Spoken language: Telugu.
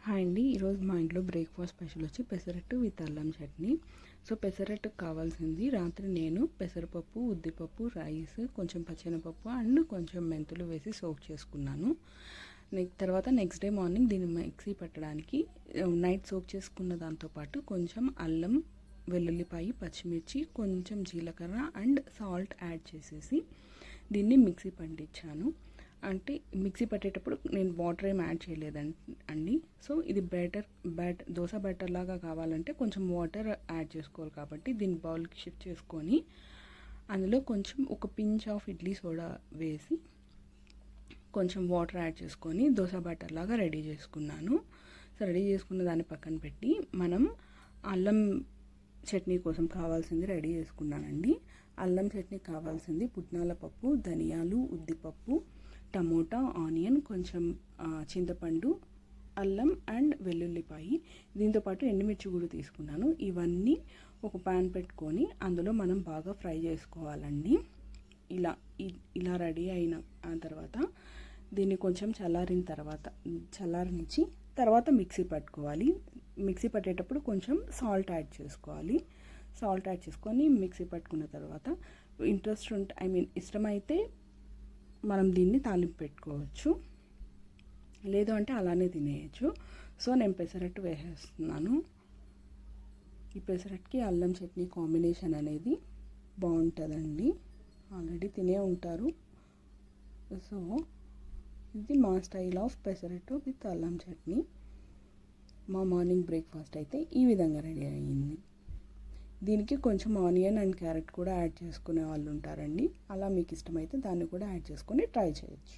హాయ్ అండి. ఈరోజు మా ఇంట్లో బ్రేక్ఫాస్ట్ స్పెషల్ వచ్చి పెసరట్టు విత్ అల్లం చట్నీ. సో పెసరట్టుకు కావాల్సింది రాత్రి నేను పెసరపప్పు, ఉద్దిపప్పు, రైస్, కొంచెం పచ్చెనపప్పు అండ్ కొంచెం మెంతులు వేసి సోక్ చేసుకున్నాను. తర్వాత నెక్స్ట్ డే మార్నింగ్ దీన్ని మిక్సీ పట్టడానికి నైట్ సోక్ చేసుకున్న దాంతోపాటు కొంచెం అల్లం, వెల్లుల్లిపాయ, పచ్చిమిర్చి, కొంచెం జీలకర్ర అండ్ సాల్ట్ యాడ్ చేసేసి దీన్ని మిక్సీ పట్టించాను. అంటే మిక్సీ పట్టేటప్పుడు నేను వాటర్ ఏం యాడ్ చేయలేదండి. సో ఇది దోశ బ్యాటర్ లాగా కావాలంటే కొంచెం వాటర్ యాడ్ చేసుకోవాలి. కాబట్టి దీన్ని బౌల్కి షిఫ్ట్ చేసుకొని అందులో కొంచెం ఒక పించ్ ఆఫ్ ఇడ్లీ సోడా వేసి కొంచెం వాటర్ యాడ్ చేసుకొని దోశ బ్యాటర్ లాగా రెడీ చేసుకున్నాను. సో రెడీ చేసుకున్న దాన్ని పక్కన పెట్టి మనం అల్లం చట్నీ కోసం కావాల్సింది రెడీ చేసుకున్నానండి. అల్లం చట్నీ కావాల్సింది పుట్నాల పప్పు, ధనియాలు, ఉద్దిపప్పు, టమోటా, ఆనియన్, కొంచెం చింతపండు, అల్లం అండ్ వెల్లుల్లిపాయి, దీంతోపాటు ఎండుమిర్చి కూడా తీసుకున్నాను. ఇవన్నీ ఒక ప్యాన్ పెట్టుకొని అందులో మనం బాగా ఫ్రై చేసుకోవాలండి. ఇలా రెడీ అయిన తర్వాత దీన్ని కొంచెం చల్లారనిచ్చి తర్వాత మిక్సీ పట్టుకోవాలి. మిక్సీ పట్టేటప్పుడు కొంచెం సాల్ట్ యాడ్ చేసుకోవాలి. సాల్ట్ యాడ్ చేసుకొని మిక్సీ పట్టుకున్న తర్వాత ఇష్టమైతే మనం దీన్ని తాలింపు పెట్టుకోవచ్చు, లేదు అంటే అలానే తినేయచ్చు. సో నేను పెసరట్టు వేసేస్తున్నాను. ఈ పెసరట్టుకి అల్లం చట్నీ కాంబినేషన్ అనేది బాగుంటుందండి. ఆల్రెడీ తినే ఉంటారు. సో ఇది మా స్టైల్ ఆఫ్ పెసరట్టు విత్ అల్లం చట్నీ. మా మార్నింగ్ బ్రేక్ఫాస్ట్ అయితే ఈ విధంగా రెడీ అయ్యింది. దీనికి కొంచెం ఆనియన్ అండ్ క్యారెట్ కూడా యాడ్ చేసుకునే వాళ్ళు ఉంటారండి. అలా మీకు ఇష్టమైతే దాన్ని కూడా యాడ్ చేసుకొని ట్రై చేయొచ్చు.